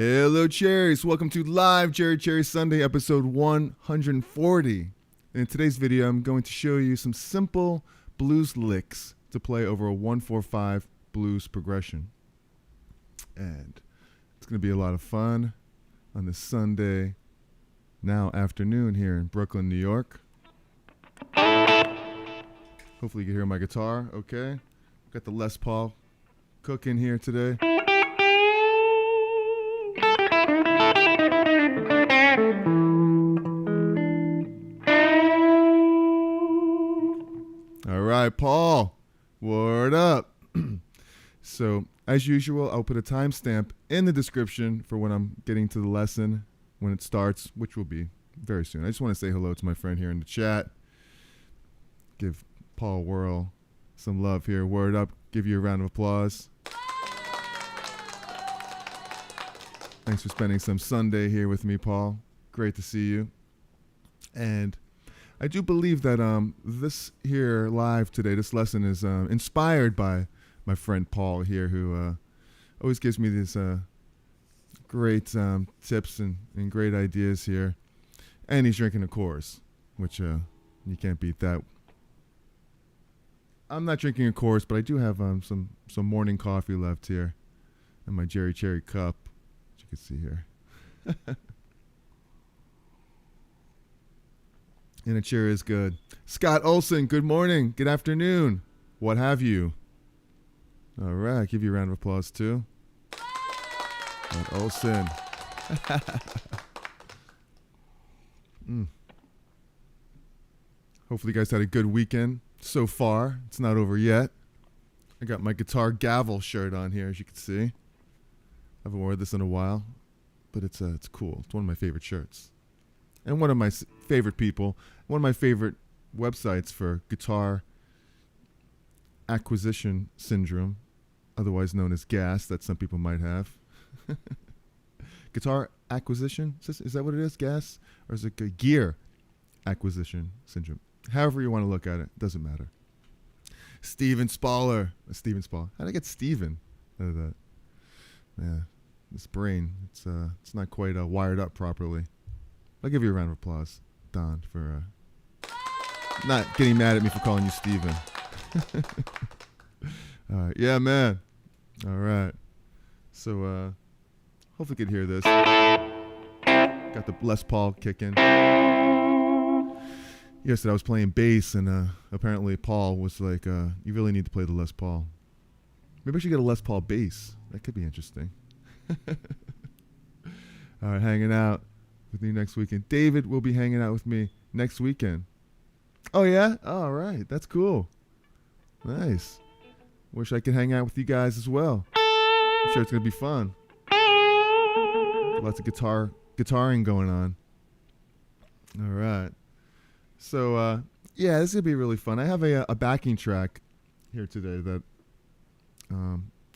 Hello, Cherries. Welcome to Live Cherry Sunday, episode 140. In today's video, I'm going to show you some simple blues licks to play over a 1-4-5 blues progression. And it's going to be a lot of fun on this Sunday, now afternoon here in Brooklyn, New York. Hopefully you can hear my guitar, okay? Got the Les Paul cooking here today. All right, Paul, word up. So, as usual, I'll put a timestamp in the description for when I'm getting to the lesson, when it starts, which will be very soon. I just want to say hello to my friend here in the chat. Give Paul Whirl some love here. Word up. Give you a round of applause. Thanks for spending some Sunday here with me, Paul. Great to see you. And I do believe that this here live today, this lesson is inspired by my friend Paul here, who always gives me these great tips and great ideas here. And he's drinking a Chords, which you can't beat that. I'm not drinking a Chords, but I do have some morning coffee left here in my Cherry cup, which you can see here. And it sure is good. Scott Olson, good morning, good afternoon, what have you? All right, give you a round of applause too. Scott Olson. Hopefully you guys had a good weekend so far. It's not over yet. I got my Guitar Gavel shirt on here, as you can see. I haven't worn this in a while, but it's cool. It's one of my favorite shirts. And one of my favorite people, one of my favorite websites for guitar acquisition syndrome, otherwise known as GAS, that some people might have. Guitar acquisition? Is that what it is, GAS? Or is it gear acquisition syndrome? However you want to look at it, doesn't matter. Steven Spaller. How did I get Steven out of that? Yeah, this brain, it's not quite wired up properly. I'll give you a round of applause, Don, for not getting mad at me for calling you Steven. All right, yeah, man. All right. So, hopefully you could hear this. Got the Les Paul kicking. Yesterday I was playing bass, and apparently Paul was like, you really need to play the Les Paul. Maybe I should get a Les Paul bass. That could be interesting. All right, hanging out with me next weekend. David will be hanging out with me next weekend. Oh, yeah? All right. That's cool. Nice. Wish I could hang out with you guys as well. I'm sure it's going to be fun. Lots of guitaring going on. All right. So, yeah, this is going to be really fun. I have a backing track here today that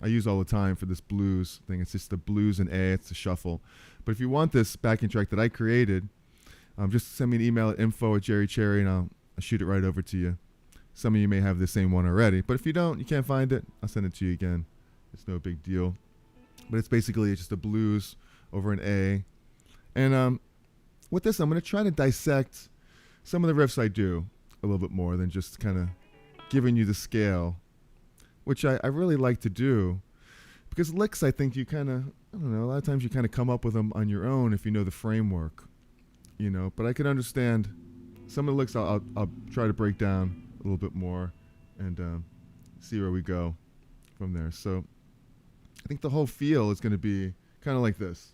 I use all the time for this blues thing. It's just the blues and A. It's a shuffle. But if you want this backing track that I created, just send me an email at info@cherry, and I'll shoot it right over to you. Some of you may have the same one already. But if you don't, you can't find it, I'll send it to you again. It's no big deal. But it's basically just a blues over an A. And with this, I'm going to try to dissect some of the riffs I do a little bit more than just kind of giving you the scale, which I really like to do, because licks, I think you kind of, I don't know, a lot of times you kind of come up with them on your own if you know the framework, you know, but I can understand some of the licks I'll try to break down a little bit more and see where we go from there. So I think the whole feel is going to be kind of like this.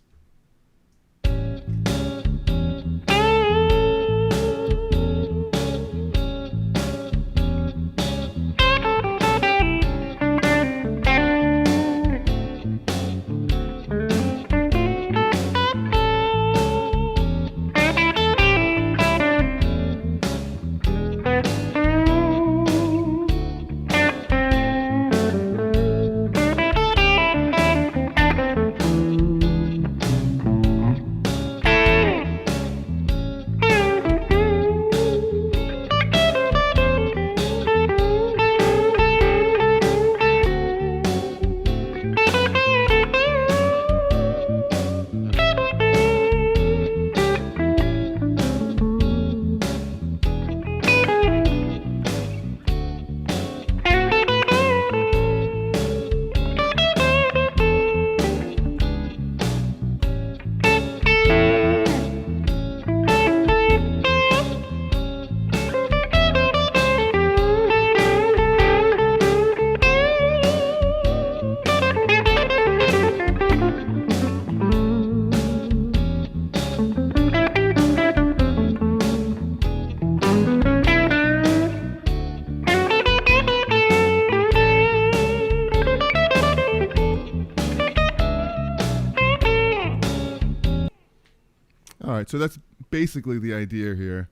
right, so that's basically the idea here.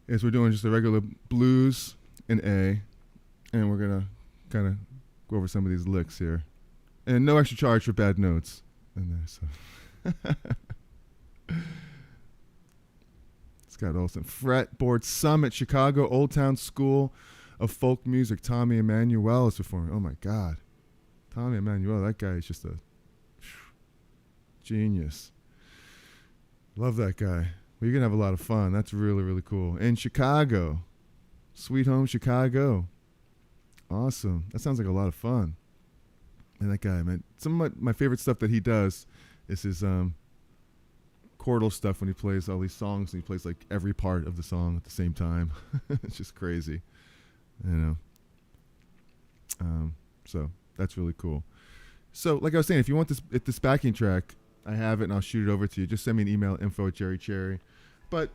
Is we're doing just a regular blues in A, and we're gonna kind of go over some of these licks here, and no extra charge for bad notes in there. So Scott Olson, Fretboard Summit, Chicago, Old Town School of Folk Music. Tommy Emmanuel is performing. Oh my God, Tommy Emmanuel, that guy is just a genius. Love that guy. Well, you're gonna have a lot of fun. That's really, really cool. In Chicago, Sweet Home Chicago. Awesome. That sounds like a lot of fun. And that guy, man. Some of my favorite stuff that he does is his chordal stuff when he plays all these songs and he plays like every part of the song at the same time. It's just crazy, you know. So that's really cool. So like I was saying, if you want this backing track, I have it and I'll shoot it over to you. Just send me an email, info@cherry. But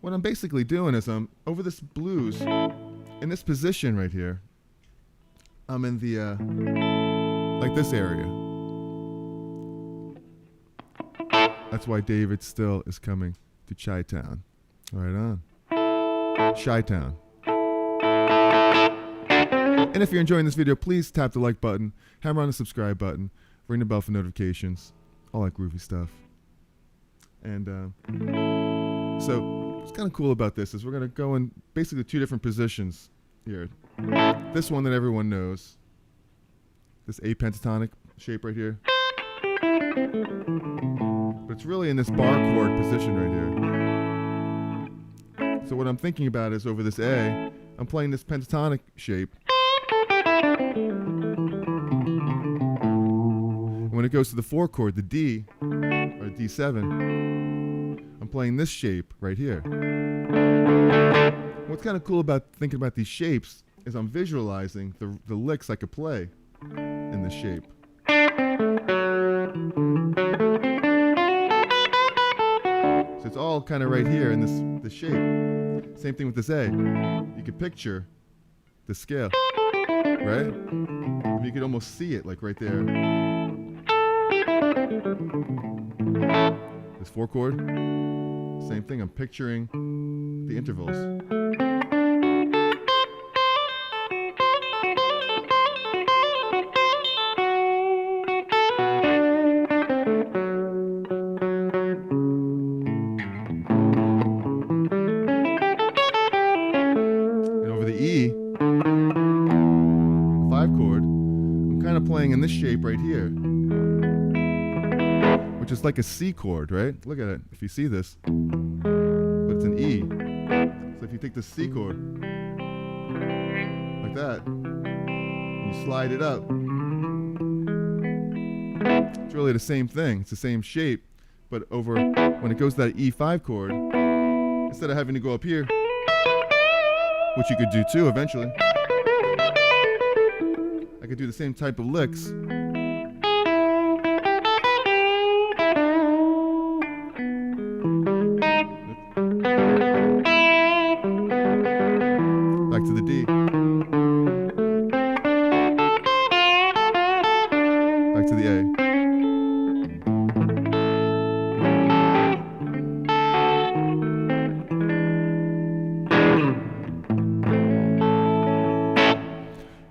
what I'm basically doing is I'm over this blues in this position right here. I'm in the like this area. That's why David Still is coming to Chi-Town. Right on. Chi-Town. And if you're enjoying this video, please tap the like button, hammer on the subscribe button, ring the bell for notifications, all that groovy stuff. And so what's kind of cool about this is we're going to go in basically two different positions here. This one that everyone knows, this A pentatonic shape right here. But it's really in this bar chord position right here. So what I'm thinking about is over this A, I'm playing this pentatonic shape. And when it goes to the 4 chord, the D, or D7, I'm playing this shape right here. What's kind of cool about thinking about these shapes is I'm visualizing the licks I could play in this shape. So it's all kind of right here in this shape. Same thing with this A. You could picture the scale, right? You could almost see it like right there. This 4 chord, same thing. I'm picturing the intervals. Playing in this shape right here, which is like a C chord, right? Look at it, if you see this, but it's an E. So if you take the C chord like that, and you slide it up, it's really the same thing. It's the same shape, but over when it goes to that E5 chord, instead of having to go up here, which you could do too eventually, I could do the same type of licks. Back to the D. Back to the A.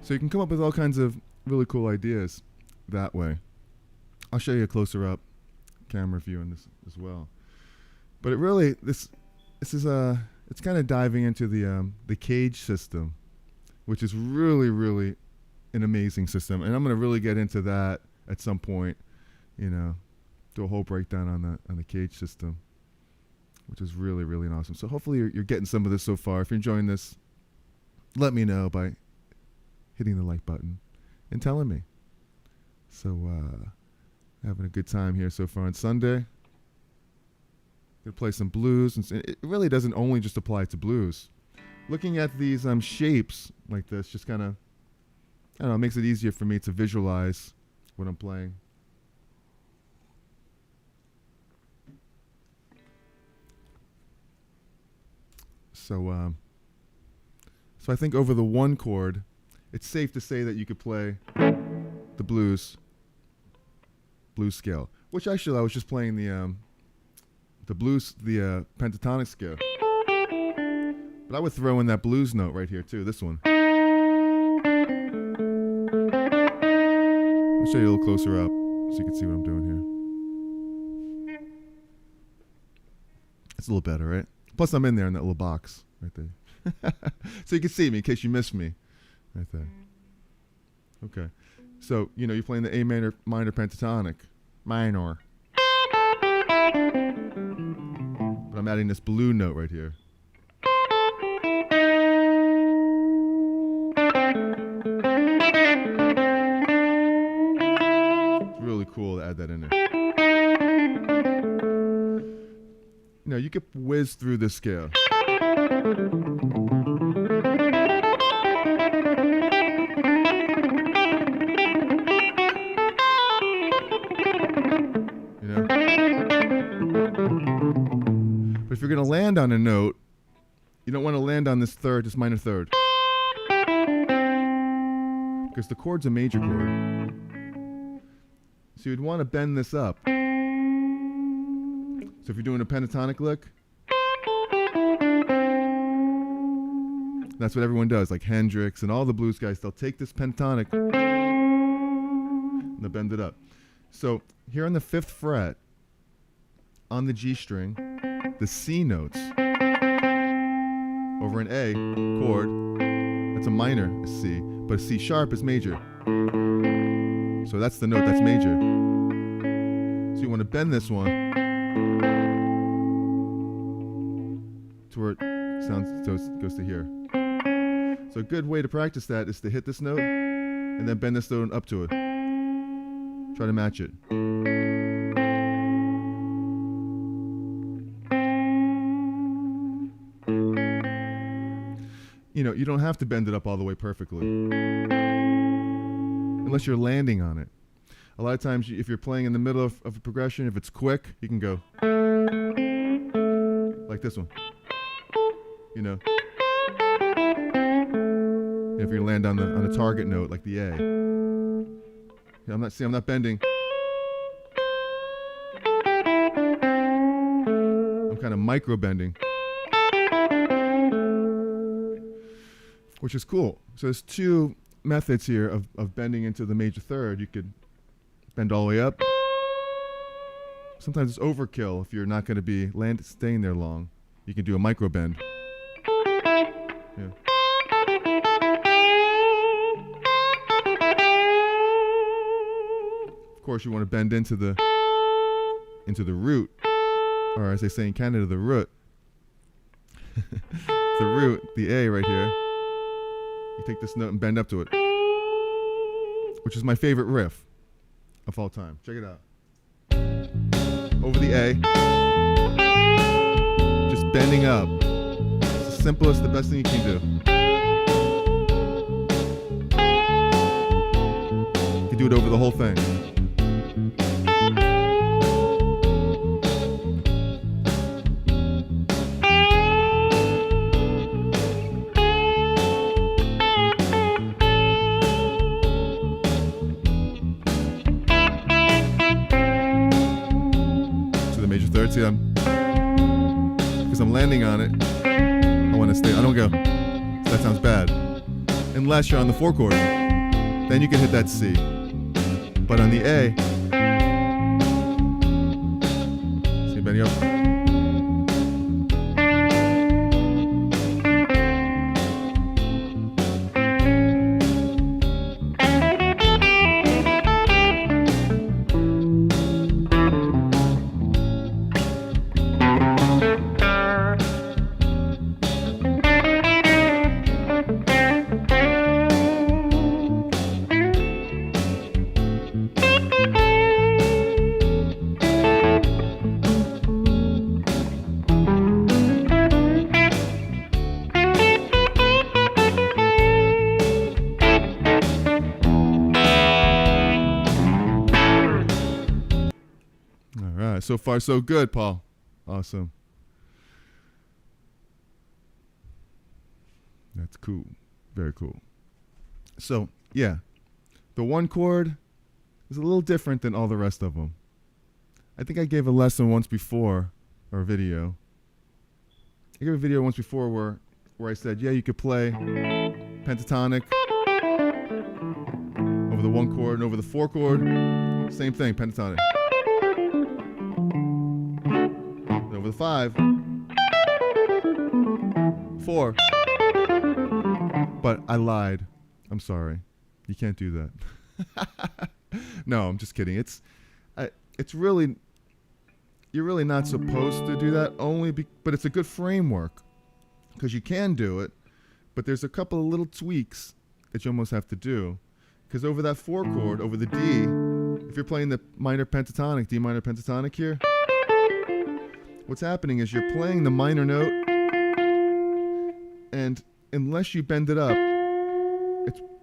So you can come up with all kinds of really cool ideas that way. I'll show you a closer up camera view in this as well. But it really, this is it's kind of diving into the cage system, which is really, really an amazing system. And I'm going to really get into that at some point, you know, do a whole breakdown on the cage system, which is really, really awesome. So hopefully you're getting some of this so far. If you're enjoying this, let me know by hitting the like button and telling me. So having a good time here so far on Sunday. Gonna play some blues, and it really doesn't only just apply to blues. Looking at these shapes like this just kind of, I don't know, makes it easier for me to visualize what I'm playing. So so I think over the 1 chord, it's safe to say that you could play the blues scale, which actually I was just playing the the pentatonic scale. But I would throw in that blues note right here too, this one. I'll show you a little closer up so you can see what I'm doing here. It's a little better, right? Plus I'm in there in that little box right there. So you can see me in case you missed me right there. Okay. So, you're playing the A minor pentatonic. Minor. But I'm adding this blue note right here. It's really cool to add that in there. You could whiz through this scale. But if you're going to land on a note, you don't want to land on this minor third. Because the chord's a major chord. So you'd want to bend this up. So if you're doing a pentatonic lick, that's what everyone does, like Hendrix and all the blues guys. They'll take this pentatonic and they'll bend it up. So here on the 5th fret, on the G string, the C notes over an A chord, that's a minor, a C, but a C sharp is major. So that's the note that's major. So you want to bend this one to where it goes to here. So a good way to practice that is to hit this note and then bend this note up to it. Try to match it. You don't have to bend it up all the way perfectly unless you're landing on it. A lot of times, if you're playing in the middle of a progression, if it's quick, you can go like this one. If you land on the target note like the A. I'm not bending. I'm kind of micro bending, which is cool. So there's two methods here of bending into the major third. You could bend all the way up. Sometimes it's overkill if you're not going to be staying there long. You can do a micro bend. Yeah. Of course, you want to bend into the root, or as they say in Canada, the root. The root, the A right here. You take this note and bend up to it, which is my favorite riff of all time. Check it out. Over the A, just bending up. It's the simplest, the best thing you can do. You can do it over the whole thing. See, because I'm landing on it, I want to stay. I don't go, that sounds bad. Unless you're on the 4 chord, then you can hit that C. But on the A, see, bending up. So far, so good, Paul. Awesome. That's cool. Very cool. So, yeah. The 1 chord is a little different than all the rest of them. I think I gave a lesson once before, or a video. I gave a video once before where I said, yeah, you could play pentatonic over the 1 chord and over the 4 chord. Same thing, pentatonic. And over the 5, 4. But I lied. I'm sorry. You can't do that. No, I'm just kidding. It's really, you're really not supposed to do that. But it's a good framework because you can do it. But there's a couple of little tweaks that you almost have to do. Because over that 4 chord, over the D, if you're playing the minor pentatonic, D minor pentatonic here, what's happening is you're playing the minor note, and unless you bend it up,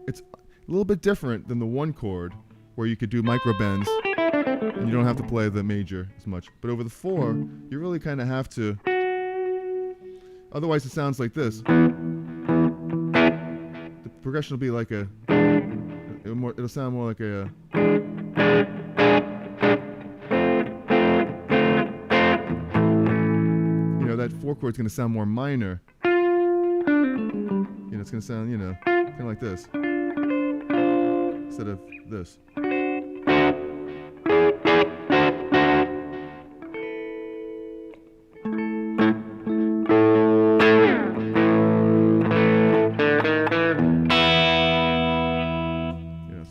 it's a little bit different than the 1 chord where you could do micro bends and you don't have to play the major as much. But over the 4, you really kind of have to. Otherwise, it sounds like this. The progression will be like it'll sound more like a. That 4 chord's going to sound more minor. It's going to sound, kind of like this. Instead of this.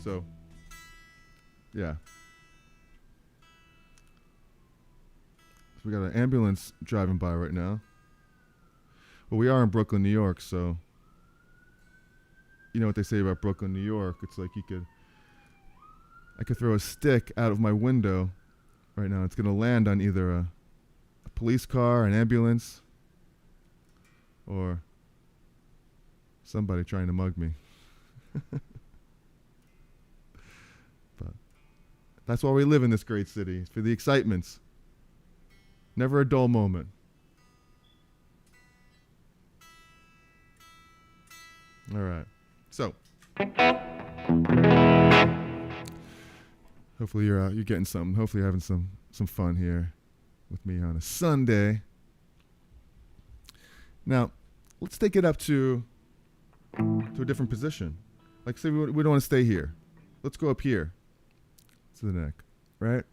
So, yeah. So we got an ambulance driving by right now. Well, we are in Brooklyn, New York, so you know what they say about Brooklyn, New York. It's like I could throw a stick out of my window right now. It's going to land on either a police car, an ambulance, or somebody trying to mug me. But that's why we live in this great city. It's for the excitements. Never a dull moment. All right. So, hopefully you're getting something. Hopefully you're having some fun here with me on a Sunday. Now, let's take it up to a different position. Like, say we don't want to stay here. Let's go up here to the neck, right?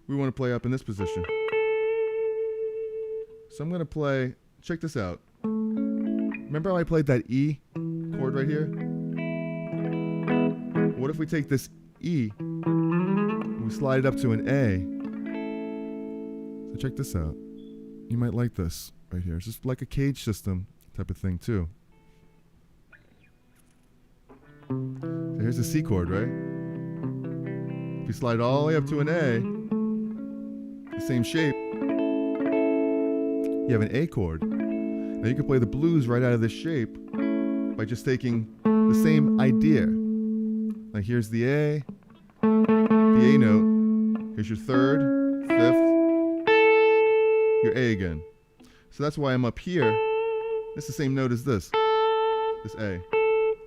We want to play up in this position. So I'm going to play, check this out. Remember how I played that E chord right here? What if we take this E and we slide it up to an A? So check this out. You might like this right here. It's just like a cage system type of thing too. So here's the C chord, right? If you slide it all the way up to an A, the same shape, you have an A chord. Now you can play the blues right out of this shape by just taking the same idea. Like here's the A note, here's your 3rd, 5th, your A again. So that's why I'm up here. It's the same note as this A,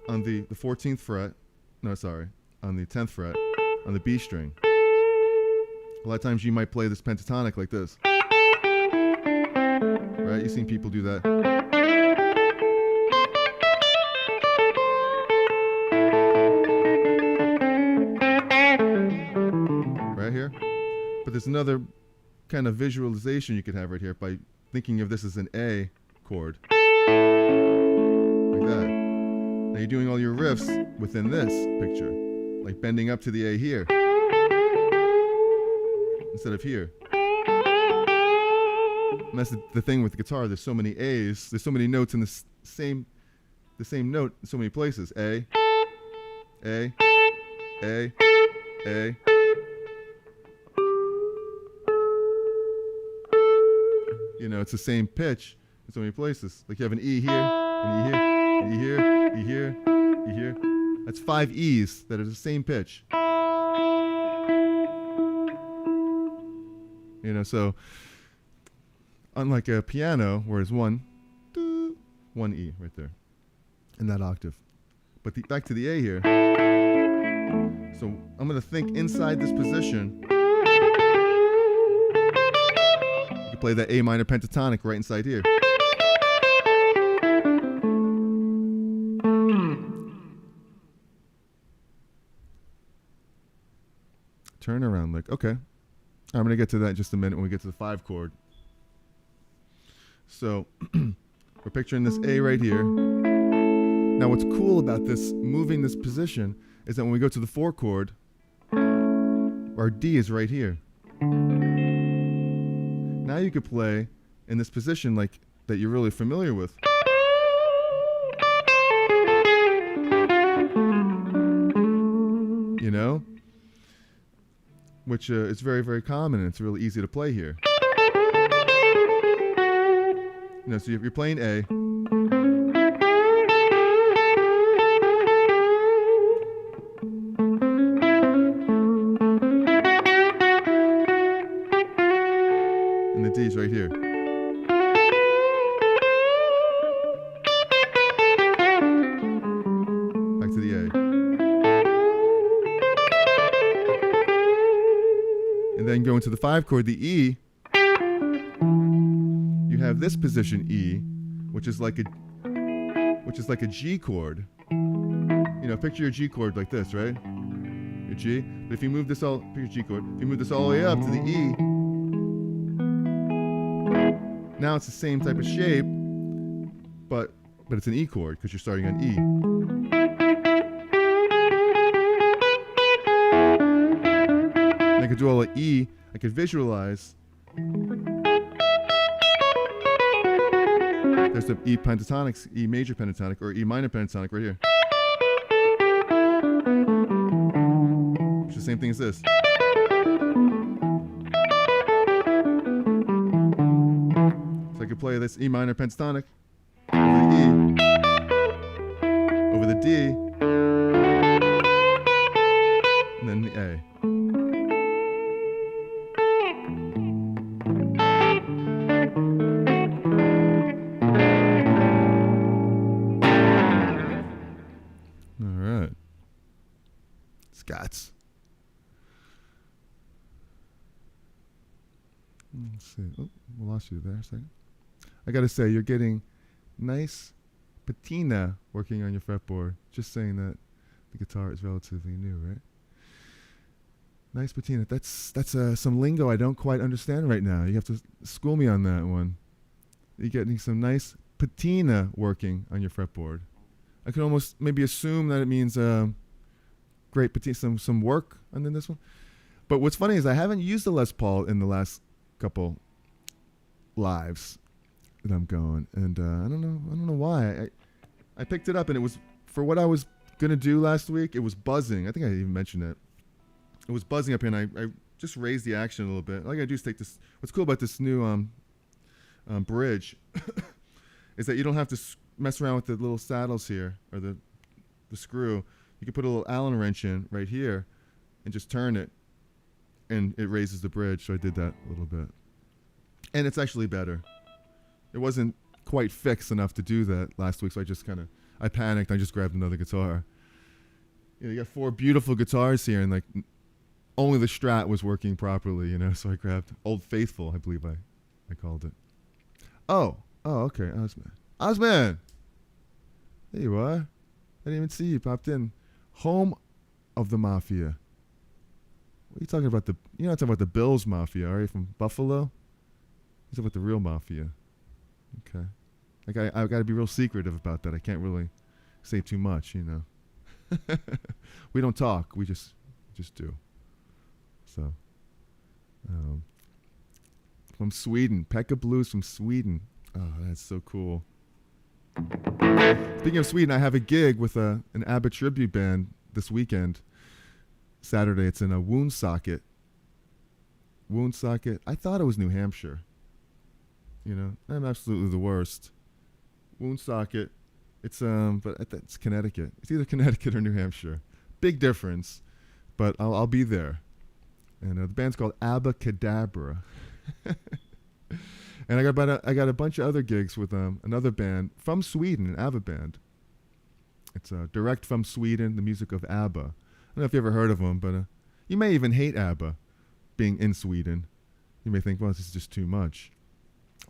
on the 14th fret, on the 10th fret, on the B string. A lot of times you might play this pentatonic like this. Right? You've seen people do that. Right here. But there's another kind of visualization you could have right here by thinking of this as an A chord. Like that. Now you're doing all your riffs within this picture. Like bending up to the A here. Instead of here. And that's the thing with the guitar. There's so many A's. There's so many notes in the same note in so many places. A. It's the same pitch in so many places. Like you have an E here, an E here, an E here, E here, E here. That's 5 E's that are the same pitch. So unlike a piano, where it's one E right there in that octave. But back to the A here. So I'm going to think inside this position. play that A minor pentatonic right inside here. Turnaround lick. Okay. I'm going to get to that in just a minute when we get to the 5 chord. So we're picturing this A right here. Now what's cool about this, moving this position, is that when we go to the 4 chord, our D is right here. Now you could play in this position like that you're really familiar with. You know? Which is very, very common, and it's really easy to play here. You know, so if you're playing A, and the D is right here. Back to the A. And then going to the 5 chord, the E, you have this position E, which is like a G chord. You know, picture your G chord like this, right? Your G. But if you move this picture your G chord. If you move this all the way up to the E, now it's the same type of shape, but it's an E chord because you're starting on E. I could do all the E. I could visualize. There's the E pentatonics, E major pentatonic, or E minor pentatonic right here. Which is the same thing as this. So I could play this E minor pentatonic over the E, over the D, and then the A. Scots. Let's see. Oh, we lost you there a second. I got to say, you're getting nice patina working on your fretboard. Just saying that the guitar is relatively new, right? Nice patina. That's some lingo I don't quite understand right now. You have to school me on that one. You're getting some nice patina working on your fretboard. I can almost maybe assume that it means great patina, some work on this one. But what's funny is I haven't used the Les Paul in the last couple lives that I'm going, and I don't know why. I picked it up, and it was for what I was gonna do last week. It was buzzing. I think I even mentioned it. It was buzzing up here, and I just raised the action a little bit. All I gotta do is take this. What's cool about this new bridge is that you don't have to mess around with the little saddles here or the screw. You can put a little Allen wrench in right here and just turn it, and it raises the bridge. So I did that a little bit, and it's actually better. It wasn't quite fixed enough to do that last week, so I panicked. I just grabbed another guitar. You got 4 beautiful guitars here, and like only the Strat was working properly, you know. So I grabbed Old Faithful, I believe I called it. Oh, okay, Osman, there you are. I didn't even see you popped in. Home of the Mafia. What are you talking about? You're not talking about the Bills Mafia, are you, from Buffalo? You're talking about the real Mafia. Okay. Like I've got to be real secretive about that. I can't really say too much, you know. We don't talk. We just do. So, from Sweden, Pekka Blues from Sweden. Oh, that's so cool. Speaking of Sweden, I have a gig with an ABBA tribute band this weekend. Saturday, it's in a Woonsocket. I thought it was New Hampshire. You know, I'm absolutely the worst. Woonsocket. But it's Connecticut. It's either Connecticut or New Hampshire. Big difference, but I'll be there. And the band's called ABBA Cadabra. And I got a bunch of other gigs with another band from Sweden, an ABBA band. It's direct from Sweden, the music of ABBA. I don't know if you ever heard of them, but you may even hate ABBA being in Sweden. You may think, well, this is just too much.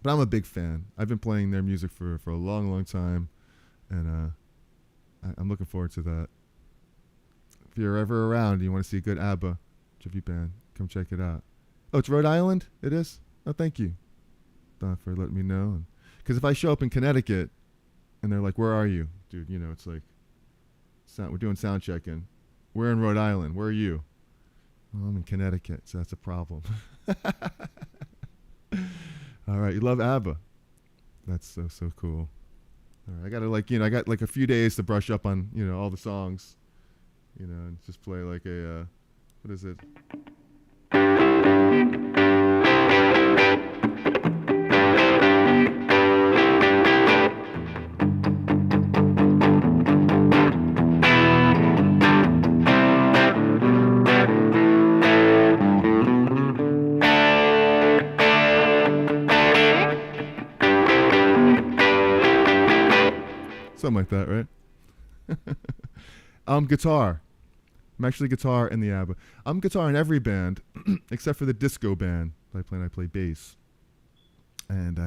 But I'm a big fan. I've been playing their music for a long, long time, and I'm looking forward to that. If you're ever around and you want to see a good ABBA tribute band, come check it out. Oh, it's Rhode Island? It is? Oh, thank you, Don, for letting me know. Because if I show up in Connecticut and they're like, where are you? Dude, you know, it's like, we're doing sound checking. We're in Rhode Island. Where are you? Well, I'm in Connecticut, so that's a problem. All right, you love ABBA. That's so cool. All right, I got like a few days to brush up on, you know, all the songs, you know, and just play like a, what is it? Something like that, right? Guitar. I'm actually guitar in the ABBA. I'm guitar in every band except for the disco band I play bass. And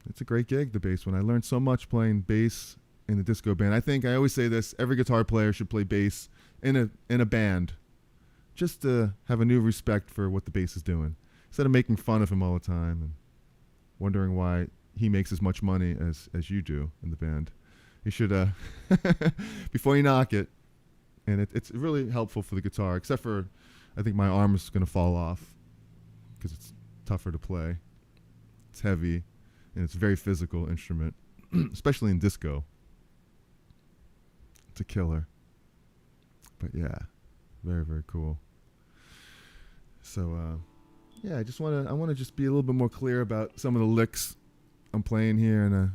it's a great gig, the bass one. I learned so much playing bass in the disco band. I always say this, every guitar player should play bass in a band just to have a new respect for what the bass is doing. Instead of making fun of him all the time and wondering why he makes as much money as you do in the band. You should, before you knock it, and it's really helpful for the guitar, except for, I think my arm is going to fall off because it's tougher to play. It's heavy, and it's a very physical instrument, especially in disco. It's a killer. But yeah, very, very cool. So, yeah, I want to just be a little bit more clear about some of the licks I'm playing here, and I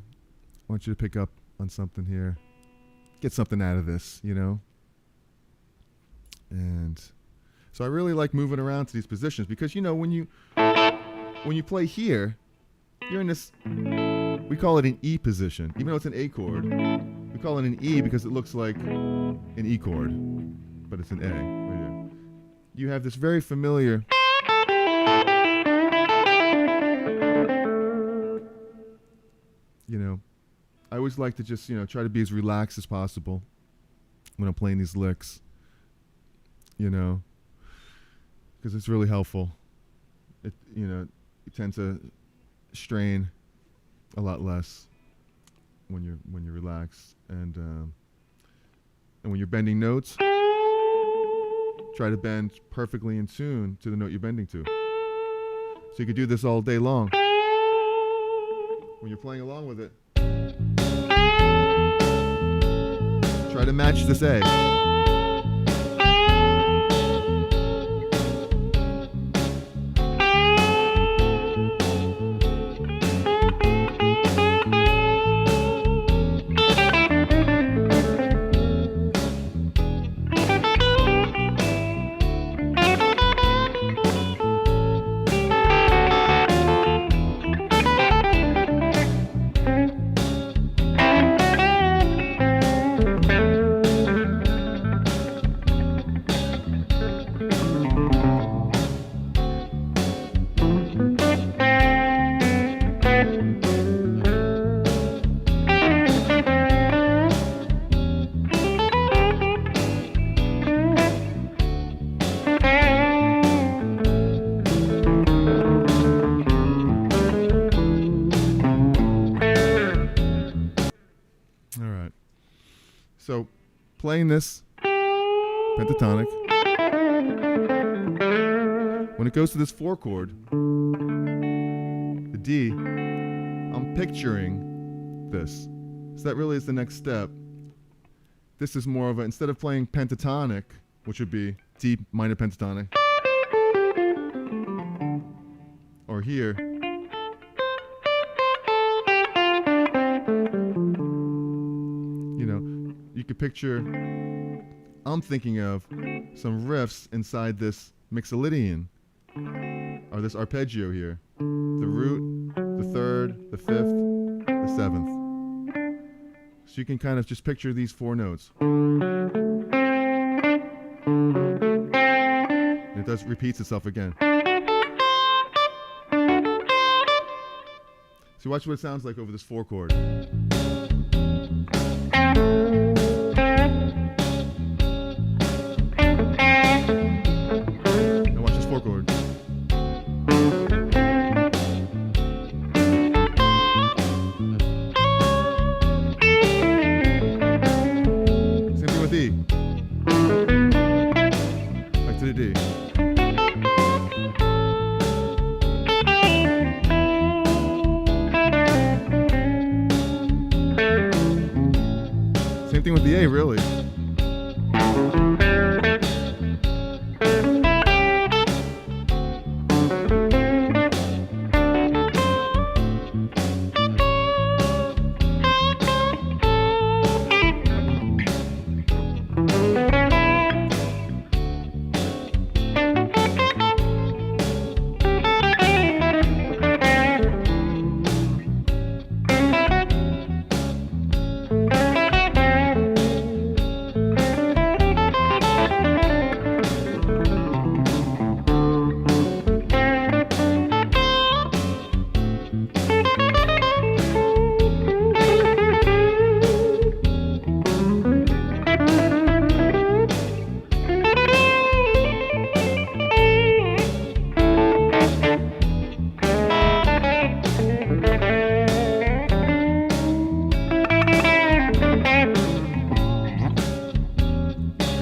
want you to pick up on something here. Get something out of this, you know? And so I really like moving around to these positions because, you know, when you play here, you're in this, we call it an E position. Even though it's an A chord, we call it an E because it looks like an E chord, but it's an A right here. You have this very familiar you know, I always like to just, you know, try to be as relaxed as possible when I'm playing these licks, you know, because it's really helpful. You know, you tend to strain a lot less when you're relaxed, and when you're bending notes, try to bend perfectly in tune to the note you're bending to. So you could do this all day long. When you're playing along with it, try to match this A. So playing this pentatonic, when it goes to this 4 chord, the D, I'm picturing this. So that really is the next step. This is more of a, instead of playing pentatonic, which would be D minor pentatonic, or here, you know, you could picture, I'm thinking of some riffs inside this mixolydian, or this arpeggio here. The root, the third, the fifth, the seventh. So you can kind of just picture these 4 notes. And it repeats itself again. So watch what it sounds like over this 4 chord. Now watch this 4 chord. Same thing with E. Back to the D. Same thing with the A, really.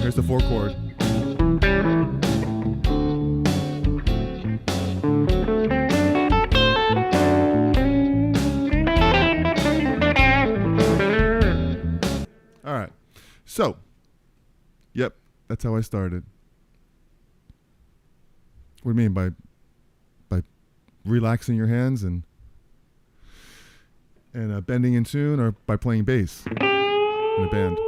Here's the 4 chord. All right. So, yep, that's how I started. What do you mean by relaxing your hands and bending in tune, or by playing bass in a band?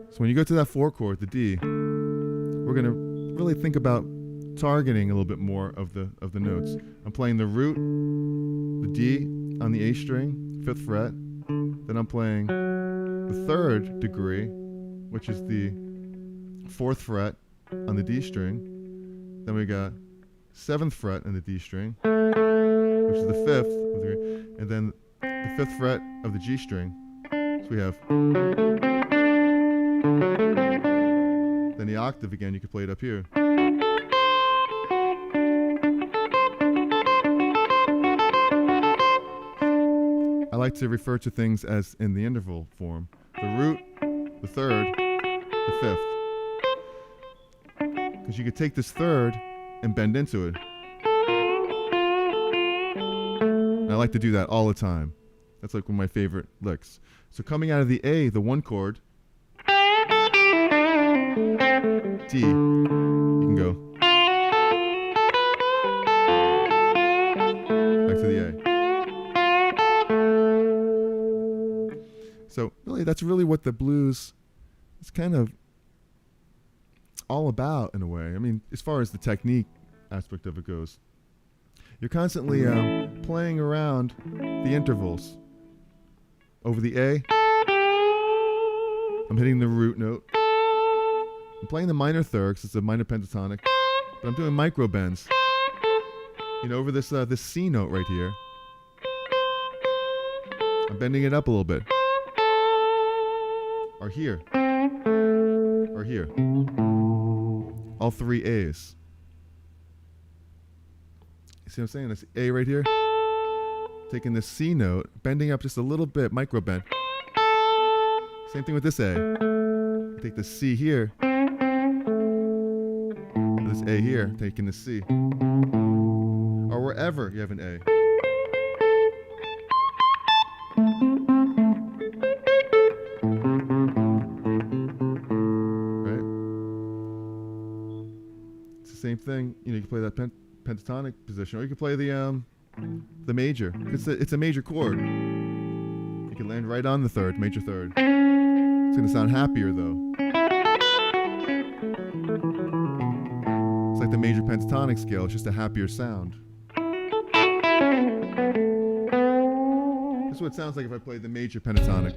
So when you go to that 4 chord, the D, we're going to really think about targeting a little bit more of the notes. I'm playing the root, the D on the A string, 5th fret. Then I'm playing the 3rd degree, which is the 4th fret on the D string. Then we got 7th fret on the D string, which is the 5th, and then the 5th fret of the G string. So we have. Then the octave again, you can play it up here. I like to refer to things as in the interval form. The root, the 3rd, the 5th. Because you could take this 3rd and bend into it. And I like to do that all the time. That's like one of my favorite licks. So coming out of the A, the 1 chord, D, you can go back to the A. So really, that's really what the blues is kind of all about in a way. I mean, as far as the technique aspect of it goes, you're constantly playing around the intervals. Over the A, I'm hitting the root note. I'm playing the minor third because it's a minor pentatonic, but I'm doing micro bends. You know, over this this C note right here, I'm bending it up a little bit. Or here. Or here. All 3 A's. You see what I'm saying? This A right here. Taking the C note, bending up just a little bit, micro bend. Same thing with this A. Take the C here. This A here, taking the C. Or wherever you have an A. Right? It's the same thing. You know, you can play that pentatonic position, or you can play the major. It's a major chord. You can land right on the 3rd, major 3rd. It's going to sound happier though. It's like the major pentatonic scale, it's just a happier sound. This is what it sounds like if I played the major pentatonic.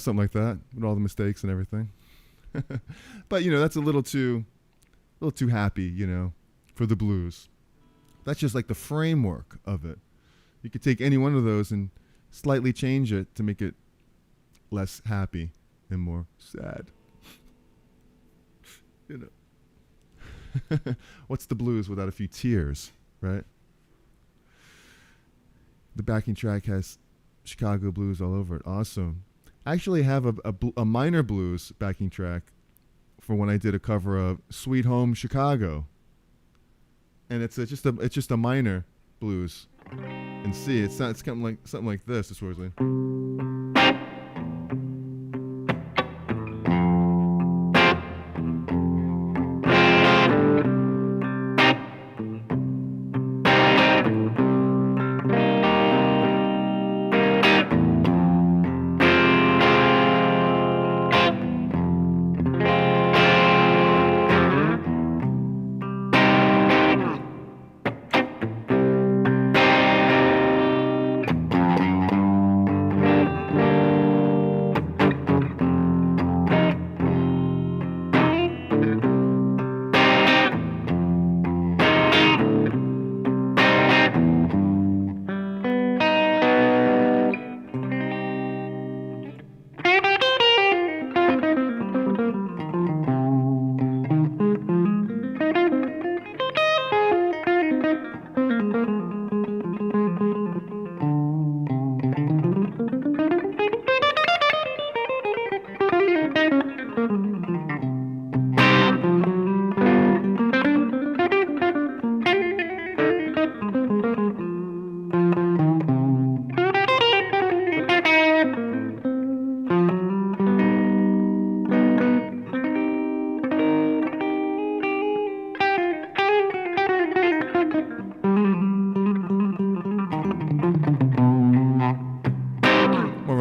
something like that with all the mistakes and everything. But that's a little too happy, for the blues. That's just like the framework of it. You could take any one of those and slightly change it to make it less happy and more sad. What's the blues without a few tears, right? The backing track has Chicago blues all over it. Awesome. I actually have a minor blues backing track for when I did a cover of Sweet Home Chicago. And it's just a minor blues in C. It's kind of like something like this. It's sort of like,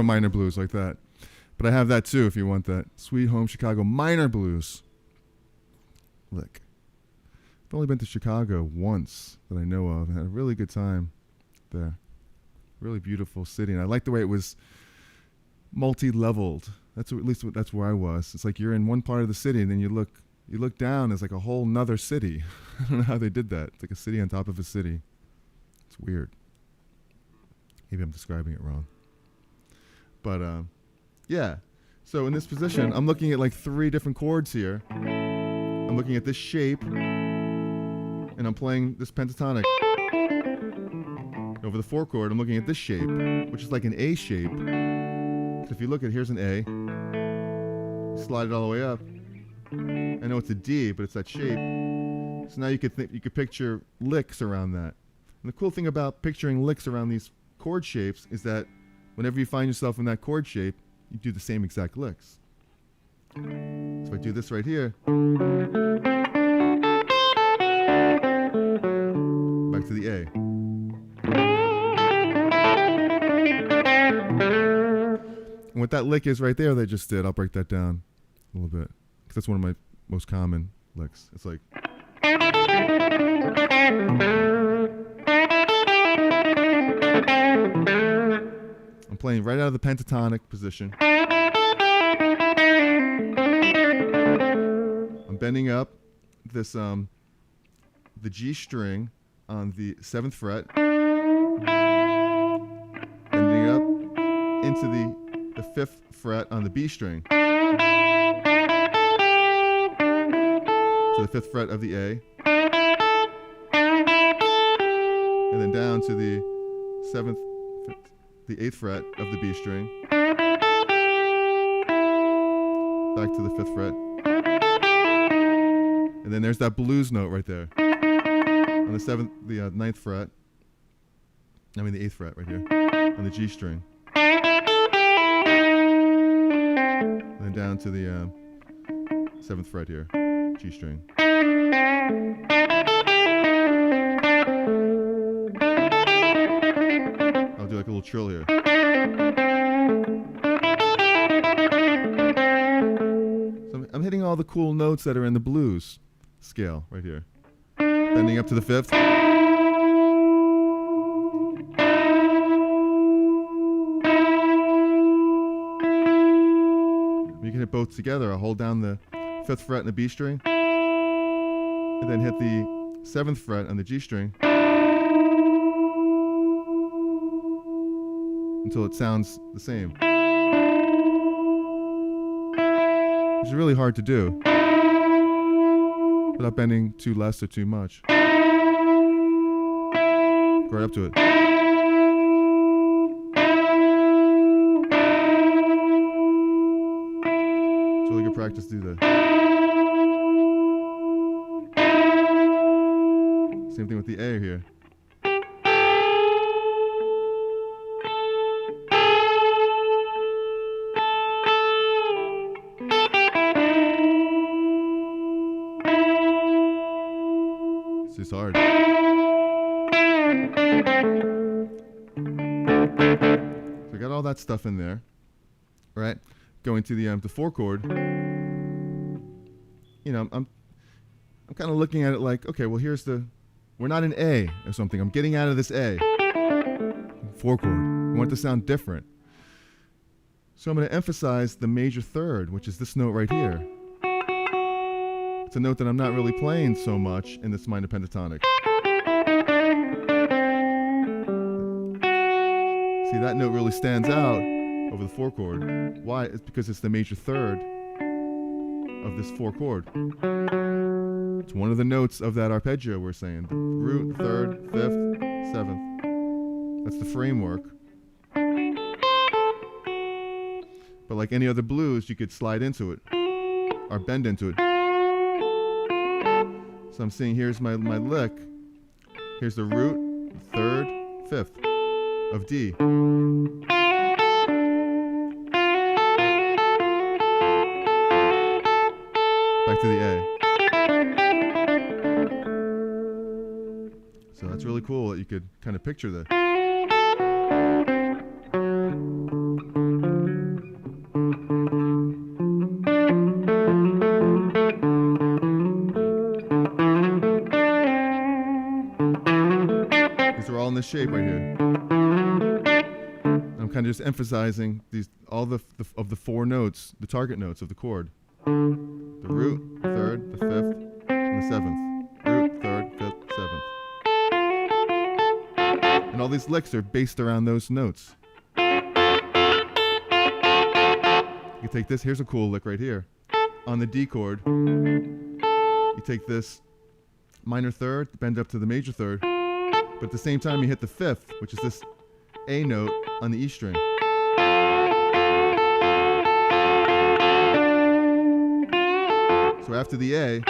minor blues like that. But I have that too if you want that. Sweet Home Chicago minor blues. Look. I've only been to Chicago once that I know of. I had a really good time there. Really beautiful city. And I like the way it was multi-leveled. That's where I was. It's like you're in one part of the city and then you look down, it's like a whole nother city. I don't know how they did that. It's like a city on top of a city. It's weird. Maybe I'm describing it wrong. But yeah. So in this position, I'm looking at like 3 different chords here. I'm looking at this shape, and I'm playing this pentatonic. Over the 4 chord, I'm looking at this shape, which is like an A shape. So if you look at, here's an A. Slide it all the way up. I know it's a D, but it's that shape. So now you could picture licks around that. And the cool thing about picturing licks around these chord shapes is that whenever you find yourself in that chord shape, you do the same exact licks. So if I do this right here, back to the A. And what that lick is right there that I just did, I'll break that down a little bit, because that's one of my most common licks. It's like, I'm playing right out of the pentatonic position. I'm bending up this the G string on the 7th fret, bending up into the 5th fret on the B string, to the 5th fret of the A, and then down to the 7th, the 8th fret of the B string, back to the 5th fret, and then there's that blues note right there on the 9th fret. I mean the 8th fret right here on the G string, and then down to the 7th fret here, G string. I'll do like a little trill here. So I'm hitting all the cool notes that are in the blues scale right here. Bending up to the 5th. You can hit both together. I'll hold down the 5th fret on the B string, and then hit the 7th fret on the G string until it sounds the same. Which is really hard to do without bending too less or too much. Go right up to it. It's really good practice to do that. Same thing with the A here. It's just hard. So I got all that stuff in there, right? Going to the 4 chord. You know, I'm kind of looking at it like, okay, well we're not in A or something. I'm getting out of this A. 4 chord. I want it to sound different. So I'm going to emphasize the major third, which is this note right here. It's a note that I'm not really playing so much in this minor pentatonic. See, that note really stands out over the 4 chord. Why? It's because it's the major third of this 4 chord. It's one of the notes of that arpeggio we're saying. The root, 3rd, 5th, 7th. That's the framework. But like any other blues, you could slide into it or bend into it. So I'm seeing here's my lick. Here's the root, 3rd, 5th of D. Back to the A. So that's really cool that you could kind of picture that. These are all in this shape right here. I'm kind of just emphasizing all the 4 notes, the target notes of the chord. The root, 3rd, the 5th, and the 7th. Root, 3rd, 5th, 7th. And all these licks are based around those notes. You can take this, here's a cool lick right here. On the D chord, you take this minor third, bend up to the major third, but at the same time you hit the 5th, which is this A note on the E string. So after the A,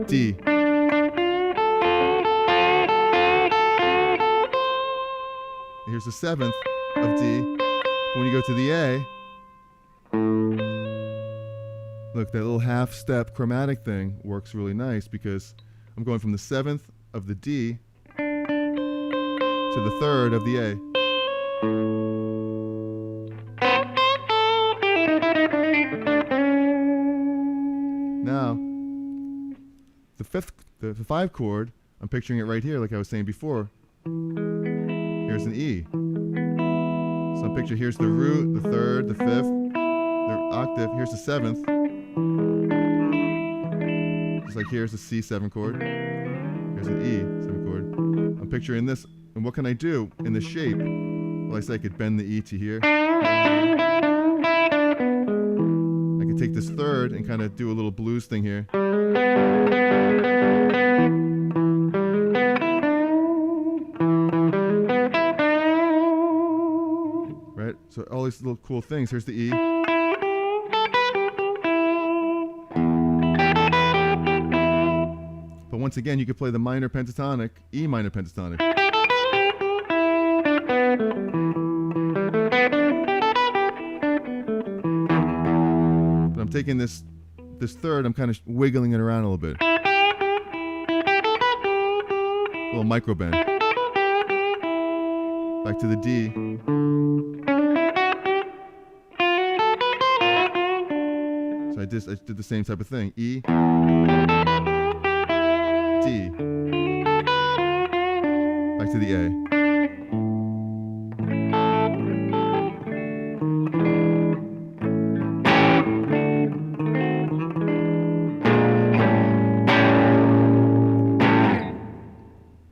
D. And here's the 7th of D. When you go to the A, look, that little half step chromatic thing works really nice because I'm going from the 7th of the D to the 3rd of the A. Now, the 5 chord, I'm picturing it right here like I was saying before. Here's an E. So I'm picturing here's the root, the 3rd, the 5th, the octave, here's the 7th. Just like here's the C7 chord. Here's an E 7 chord. I'm picturing this. And what can I do in the shape? Well, I said I could bend the E to here. I could take this 3rd and kind of do a little blues thing here. Right? So all these little cool things. Here's the E. But once again, you could play the minor pentatonic, E minor pentatonic. But I'm taking this 3rd, I'm kind of wiggling it around a little bit. A little micro bend. Back to the D. So I did the same type of thing. E, D. to the A.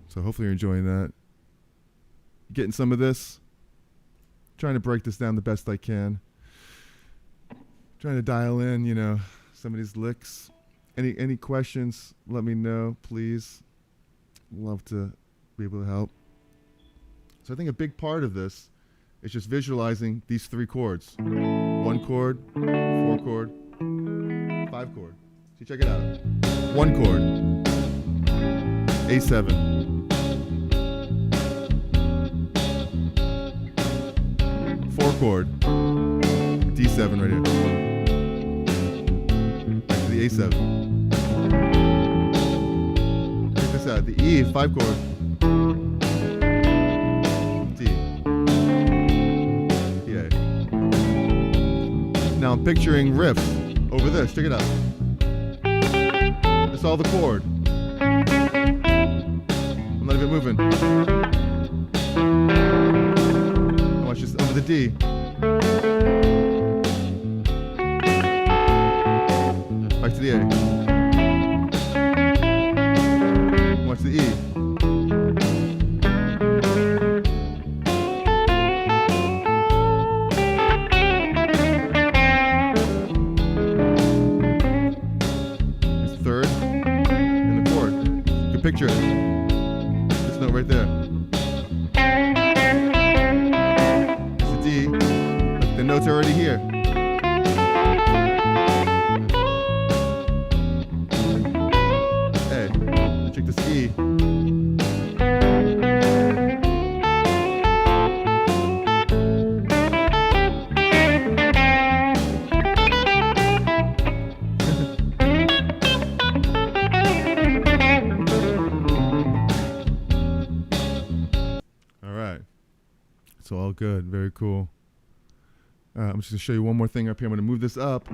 So hopefully you're enjoying that. Getting some of this. Trying to break this down the best I can. Trying to dial in, some of these licks. Any questions, let me know, please. Love to be able to help. So I think a big part of this is just visualizing these 3 chords. 1 chord, 4 chord, 5 chord. See, check it out. 1 chord, A7. 4 chord, D7 right here. Back to the A7. Check this out. The E, 5 chord. D. Yeah. Now I'm picturing riffs over this. Check it out. It's all the chord. I'm not even moving. Watch this over the D. Back to the A. Watch the E. It's third in the chord. You can picture it. This note right there. It's a D. Look, the note's already here. Check this E. All right. It's all good. Very cool. I'm just going to show you one more thing up here. I'm going to move this up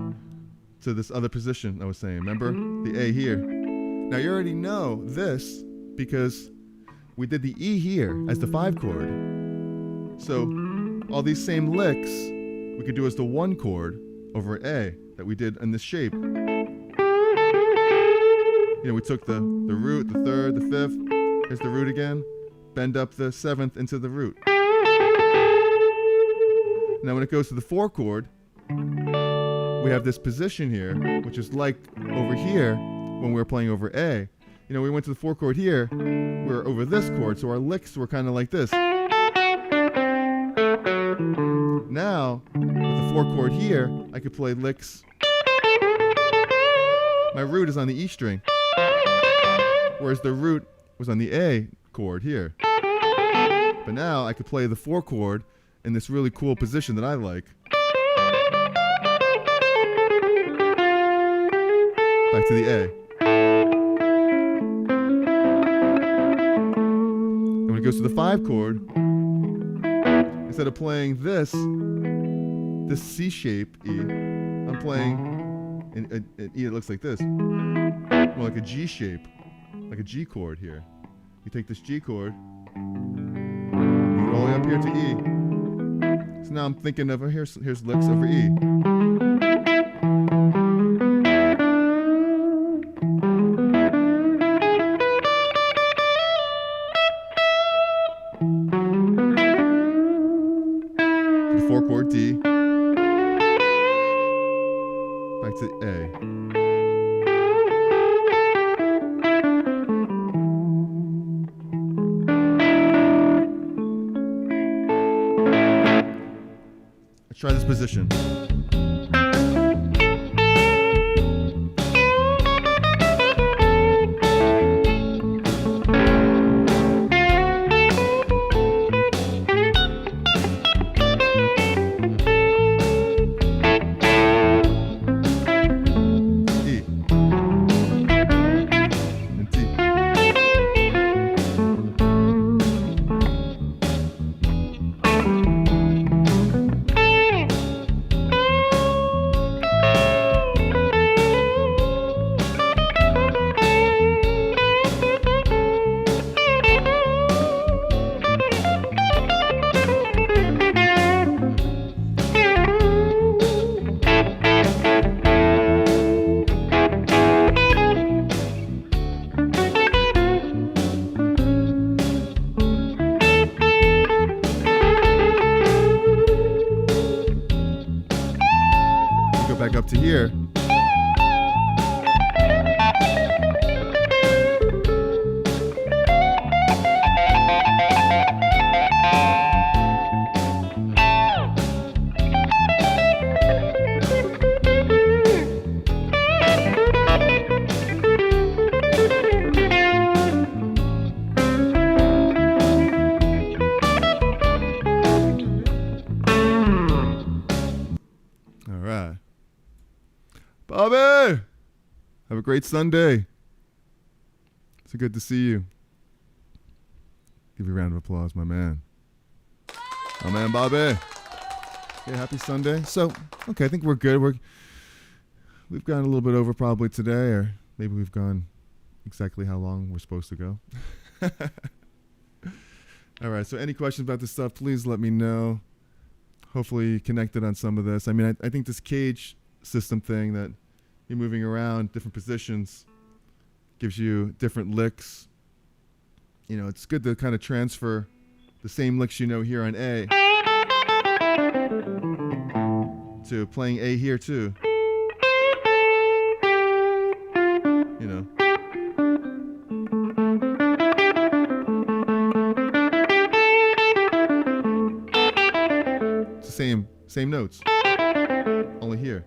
to this other position I was saying. Remember? The A here. Now you already know this because we did the E here as the 5 chord. So all these same licks we could do as the 1 chord over A that we did in this shape. We took the root, the 3rd, the 5th. Here's the root again. Bend up the 7th into the root. Now when it goes to the 4 chord, we have this position here, which is like over here when we were playing over A. We went to the 4 chord here, we're over this chord, so our licks were kind of like this. Now, with the 4 chord here, I could play licks. My root is on the E string, whereas the root was on the A chord here. But now I could play the 4 chord in this really cool position that I like. Back to the A. And when it goes to the 5 chord, instead of playing this C shape E, I'm playing an E that looks like this. More like a G shape, like a G chord here. You take this G chord, move it all the way up here to E. So now I'm thinking of, here's licks over E. The 4 chord D. Back to A. Let's try this position. here. All right. Bobby! Have a great Sunday. It's good to see you. Give you a round of applause, my man. My man, Bobby. Okay, happy Sunday. So, okay, I think we're good. We've gone a little bit over probably today, or maybe we've gone exactly how long we're supposed to go. All right, so any questions about this stuff, please let me know. Hopefully you connected on some of this. I mean, I think this cage system thing that you're moving around different positions gives you different licks. You know, it's good to kind of transfer the same licks you know here on A to playing A here too. You know. It's the same notes, only here.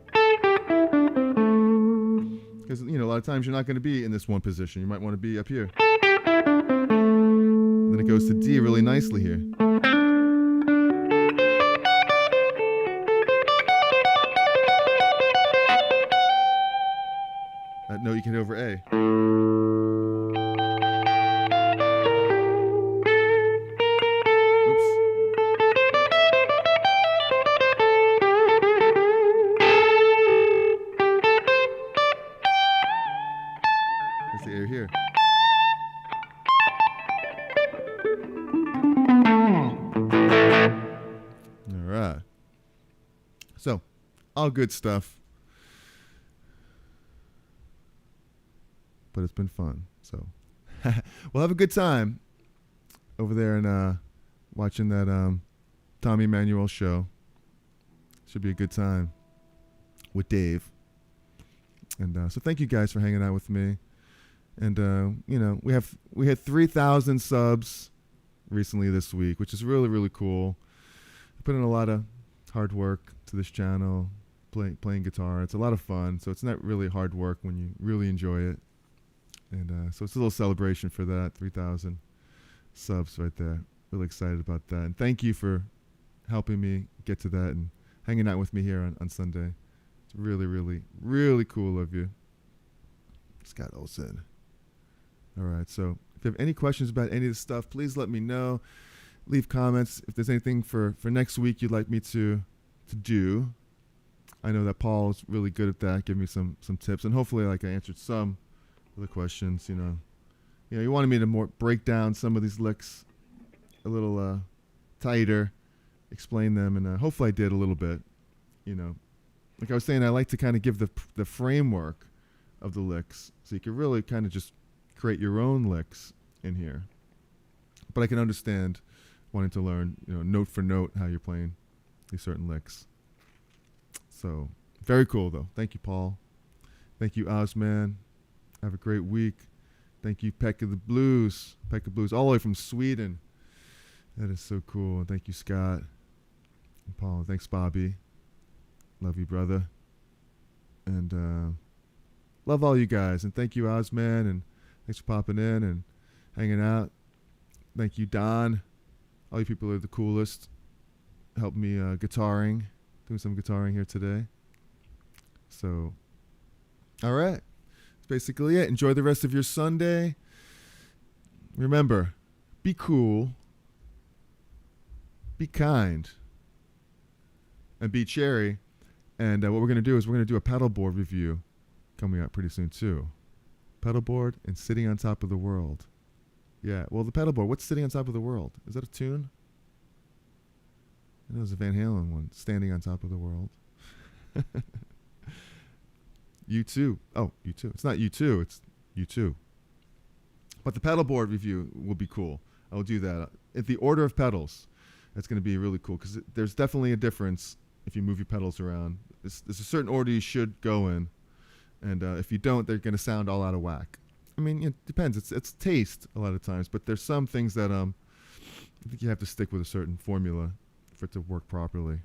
Because, you know, a lot of times you're not going to be in this one position. You might want to be up here. And then it goes to D really nicely here. That note you can hit over A. Here. All right. So, all good stuff. But it's been fun. So, we'll have a good time over there and watching that Tommy Emmanuel show. Should be a good time with Dave. And so thank you guys for hanging out with me. And, you know, we had 3,000 subs recently this week, which is really, really cool. I put in a lot of hard work to this channel, playing guitar. It's a lot of fun. So it's not really hard work when you really enjoy it. And so it's a little celebration for that, 3,000 subs right there. Really excited about that. And thank you for helping me get to that and hanging out with me here on Sunday. It's really, really, really cool of you. Scott Olsen. All right, so if you have any questions about any of this stuff, please let me know. Leave comments. If there's anything for next week you'd like me to do. I know that Paul is really good at that. Give me some tips, and hopefully, like, I answered some of the questions. You know, you wanted me to more break down some of these licks a little tighter, explain them, and hopefully I did a little bit. You know, like I was saying, I like to kind of give the framework of the licks, so you can really kind of just create your own licks in here. But I can understand wanting to learn, you know, note for note how you're playing these certain licks. So very cool though. Thank you, Paul. Thank you, Ozman. Have a great week. Thank you, Pekka Blues, all the way from Sweden. That is so cool. Thank you, Scott and Paul. Thanks, Bobby. Love you, brother. And love all you guys. And thank you, Ozman, and thanks for popping in and hanging out. Thank you, Don. All you people are the coolest. Helped me guitaring, doing some guitaring here today. So, all right. That's basically it. Enjoy the rest of your Sunday. Remember, be cool, be kind, and be cherry. And what we're going to do is we're going to do a pedalboard review coming up pretty soon too. Pedalboard and Sitting on Top of the World. Yeah, well, the pedalboard. What's Sitting on Top of the World? Is that a tune? I know there's a Van Halen one, Standing on Top of the World. U2. Oh, U2. It's not U2, it's U2. But the pedalboard review will be cool. I will do that. At the order of pedals, that's going to be really cool because there's definitely a difference if you move your pedals around. there's a certain order you should go in, and if you don't, they're going to sound all out of whack. I mean, it depends. It's taste a lot of times, but there's some things that I think you have to stick with a certain formula for it to work properly.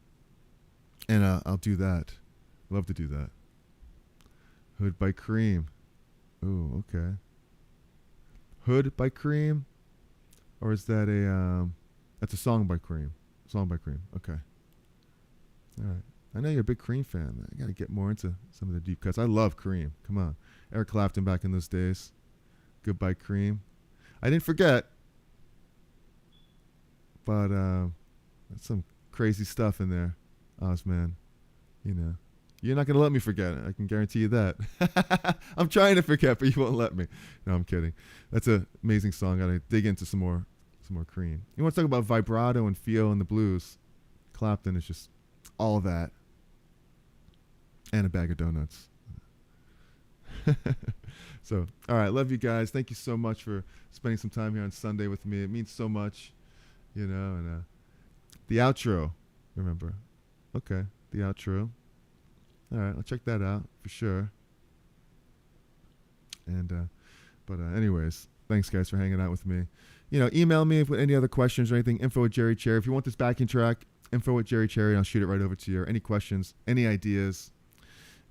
And I'll do that. Love to do that. Hood by Cream. Ooh, okay. Hood by Cream, or is that that's a song by Cream? Song by Cream. Okay. All right. I know you're a big Cream fan. I got to get more into some of the deep cuts. I love Cream. Come on. Eric Clapton back in those days. Goodbye Cream. I didn't forget, but that's some crazy stuff in there, Ozman. You know, you're not going to let me forget it. I can guarantee you that. I'm trying to forget, but you won't let me. No, I'm kidding. That's an amazing song. Got to dig into some more Cream. You want to talk about vibrato and feel in the blues? Clapton is just all that, and a bag of donuts. So, all right, love you guys. Thank you so much for spending some time here on Sunday with me. It means so much, you know. And the outro, remember? Okay, the outro. All right, I'll check that out for sure. And but anyways, thanks guys for hanging out with me. You know, email me with any other questions or anything. info@JerryCherry. If you want this backing track, info@JerryCherry. I'll shoot it right over to you. Or any questions, any ideas,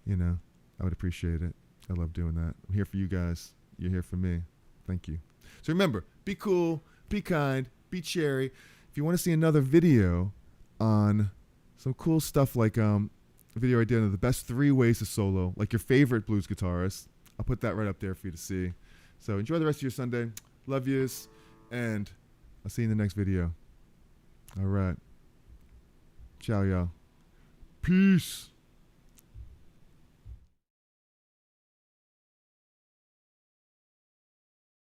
you know, I would appreciate it. I love doing that. I'm here for you guys. You're here for me. Thank you. So remember, be cool, be kind, be cherry. If you want to see another video on some cool stuff like a video I did on the best 3 ways to solo, like your favorite blues guitarist, I'll put that right up there for you to see. So enjoy the rest of your Sunday. Love yous, and I'll see you in the next video. All right. Ciao, y'all. Peace.